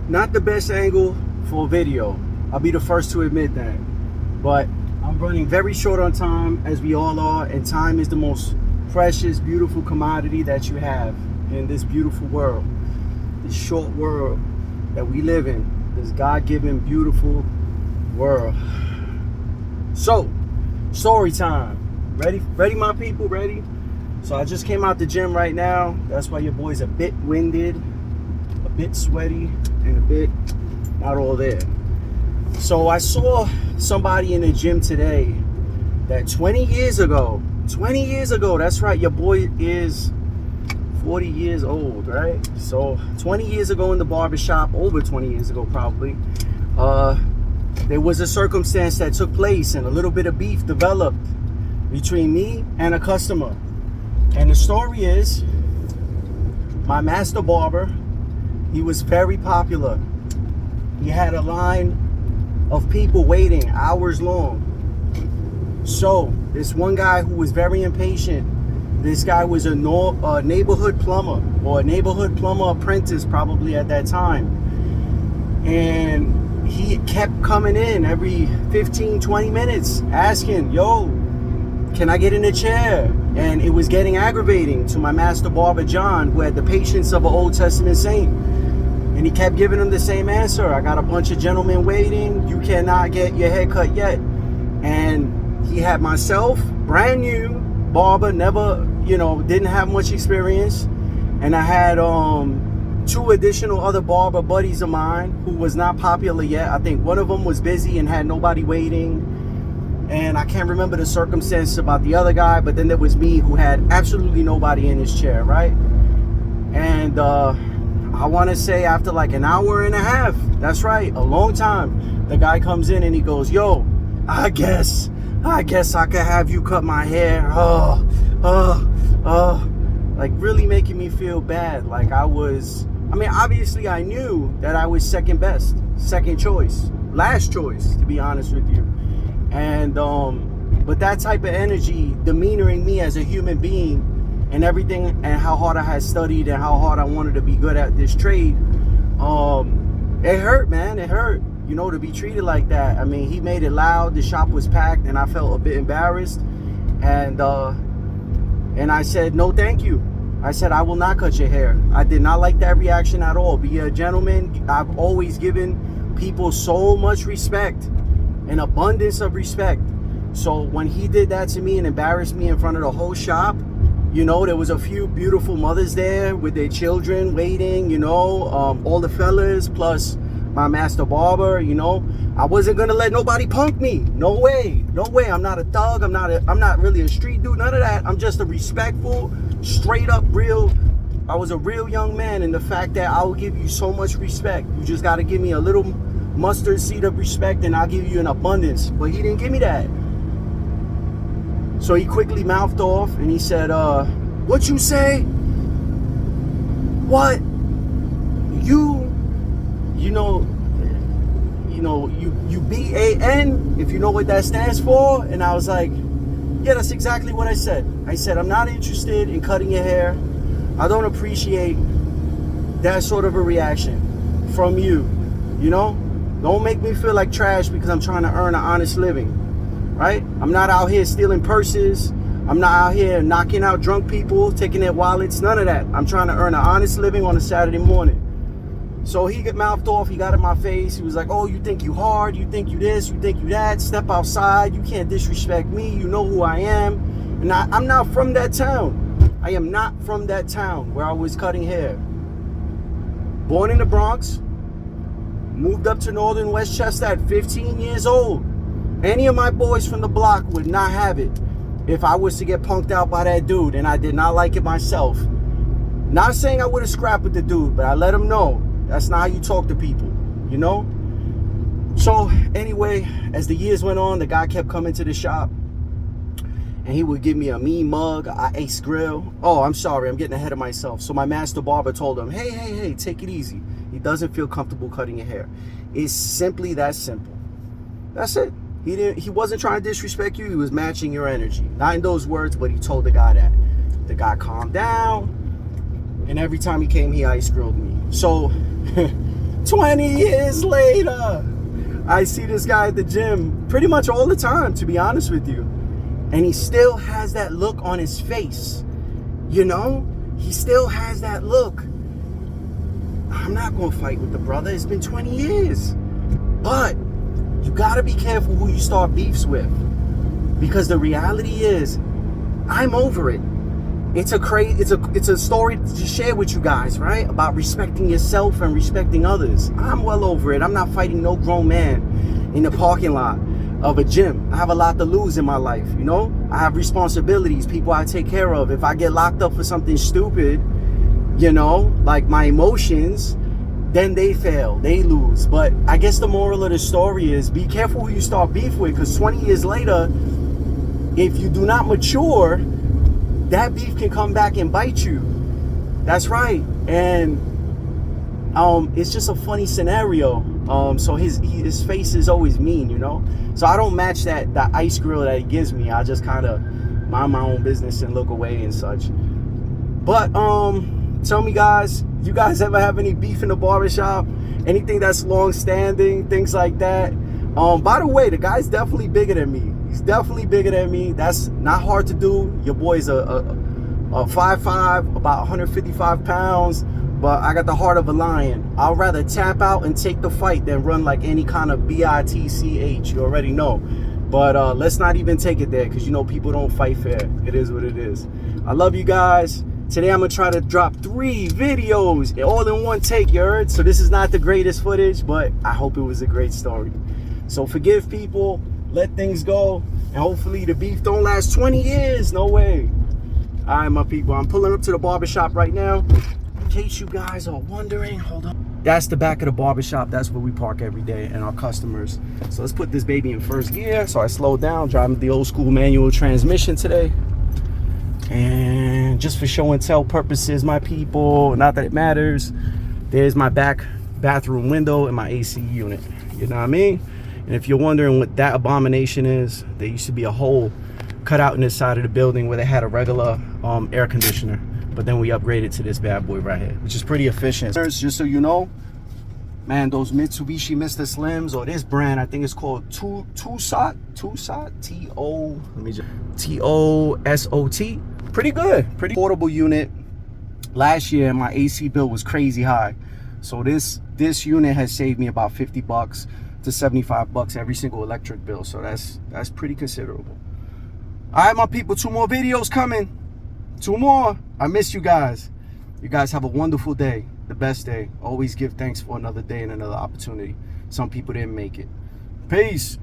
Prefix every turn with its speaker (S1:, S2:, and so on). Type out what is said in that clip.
S1: Not the best angle for a video. I'll be the first to admit that. But I'm running very short on time, as we all are, and time is the most precious, beautiful commodity that you have in this beautiful world. This short world that we live in. This God-given, beautiful world. So, story time. Ready, my people? Ready? So I just came out the gym right now. That's why your boy's a bit winded, a bit sweaty, and a bit not all there. So I saw somebody in the gym today that 20 years ago, that's right, your boy is 40 years old, right? So 20 years ago in the barbershop, over 20 years ago probably, there was a circumstance that took place and a little bit of beef developed between me and a customer. And the story is, my master barber, he was very popular. He had a line of people waiting hours long. So this one guy who was very impatient, this guy was a neighborhood plumber, or a neighborhood plumber apprentice probably at that time. And he kept coming in every 15, 20 minutes asking, yo, can I get in a chair? And it was getting aggravating to my master barber, John, who had the patience of an Old Testament saint. And he kept giving him the same answer. I got a bunch of gentlemen waiting. You cannot get your hair cut yet. And he had myself, brand new barber, never, didn't have much experience. And I had two additional other barber buddies of mine who was not popular yet. I think one of them was busy and had nobody waiting. And I can't remember the circumstances about the other guy, but then there was me who had absolutely nobody in his chair, right? And I want to say after like an hour and a half, that's right, a long time, the guy comes in and he goes, yo, I guess I could have you cut my hair. Like really making me feel bad. Like obviously I knew that I was second best, second choice, last choice, to be honest with you. And but that type of energy demeanoring me as a human being and everything, and how hard I had studied and how hard I wanted to be good at this trade, it hurt, man. It hurt, to be treated like that. I mean, he made it loud, the shop was packed, and I felt a bit embarrassed. And I said, no thank you. I said, I will not cut your hair. I did not like that reaction at all. Be a gentleman. I've always given people so much respect, an abundance of respect. So when he did that to me and embarrassed me in front of the whole shop, there was a few beautiful mothers there with their children waiting, all the fellas plus my master barber, I wasn't gonna let nobody punk me. No way. I'm not a thug. I'm not really a street dude. None of that. I'm just a respectful, straight up real. I was a real young man, and the fact that I will give you so much respect. You just got to give me a little mustard seed of respect, and I'll give you an abundance. But he didn't give me that. So he quickly mouthed off and he said, what you say? What? You BAN, if you know what that stands for. And I was like, yeah, that's exactly what I said. I said, I'm not interested in cutting your hair. I don't appreciate that sort of a reaction from you. Don't make me feel like trash because I'm trying to earn an honest living. Right? I'm not out here stealing purses. I'm not out here knocking out drunk people, taking their wallets, none of that. I'm trying to earn an honest living on a Saturday morning. So he got mouthed off, he got in my face. He was like, oh, you think you hard, you think you this, you think you that, step outside, you can't disrespect me, you know who I am. And I'm not from that town. I am not from that town where I was cutting hair. Born in the Bronx, moved up to northern Westchester at 15 years old. Any of my boys from the block would not have it if I was to get punked out by that dude, and I did not like it myself. Not saying I would have scrapped with the dude, but I let him know that's not how you talk to people, So anyway, as the years went on, the guy kept coming to the shop, and he would give me a mean mug, an Ace Grill. Oh, I'm sorry, I'm getting ahead of myself. So my master barber told him, hey, take it easy. He doesn't feel comfortable cutting your hair. It's simply that simple. That's it. He wasn't trying to disrespect you. He was matching your energy. Not in those words, but he told the guy that. The guy calmed down, and every time he came, he ice grilled me. So 20 years later, I see this guy at the gym pretty much all the time, to be honest with you. And he still has that look on his face. You know? He still has that look. I'm not going to fight with the brother. It's been 20 years. But you got to be careful who you start beefs with. Because the reality is, I'm over it. It's a story to share with you guys, right? About respecting yourself and respecting others. I'm well over it. I'm not fighting no grown man in the parking lot of a gym. I have a lot to lose in my life, you know? I have responsibilities, people I take care of. If I get locked up for something stupid, you know, like my emotions, then they fail, they lose. But I guess the moral of the story is be careful who you start beef with, because 20 years later, if you do not mature, that beef can come back and bite you. That's right. And it's just a funny scenario. So his face is always mean, you know. So I don't match that ice grill that he gives me. I just kind of mind my own business and look away and such. But tell me, guys, you guys ever have any beef in the barbershop? Anything that's long standing, things like that? By the way, the guy's definitely bigger than me. He's definitely bigger than me. That's not hard to do. Your boy's a 5'5", about 155 pounds, but I got the heart of a lion. I'd rather tap out and take the fight than run like any kind of bitch. You already know. But let's not even take it there, because you know people don't fight fair. It is what it is. I love you guys. Today I'm gonna try to drop 3 videos all in one take, you heard? So this is not the greatest footage, but I hope it was a great story. So forgive people, let things go, and hopefully the beef don't last 20 years. No way. All right, my people, I'm pulling up to the barbershop right now. In case you guys are wondering, hold on. That's the back of the barbershop. That's where we park every day and our customers. So let's put this baby in first gear. So I slowed down, driving the old school manual transmission today. And just for show and tell purposes, my people, not that it matters, there's my back bathroom window and my AC unit. You know what I mean? And if you're wondering what that abomination is, there used to be a hole cut out in this side of the building where they had a regular air conditioner. But then we upgraded to this bad boy right here, which is pretty efficient. Just so you know, man, those Mitsubishi Mr. Slims, or this brand, I think it's called Tosot, T-O-S-O-T. Pretty good, pretty affordable unit. Last year, my AC bill was crazy high. So this unit has saved me about 50 bucks to 75 bucks every single electric bill. So that's pretty considerable. All right, my people, 2 more videos coming. 2 more. I miss you guys. You guys have a wonderful day, the best day. Always give thanks for another day and another opportunity. Some people didn't make it. Peace.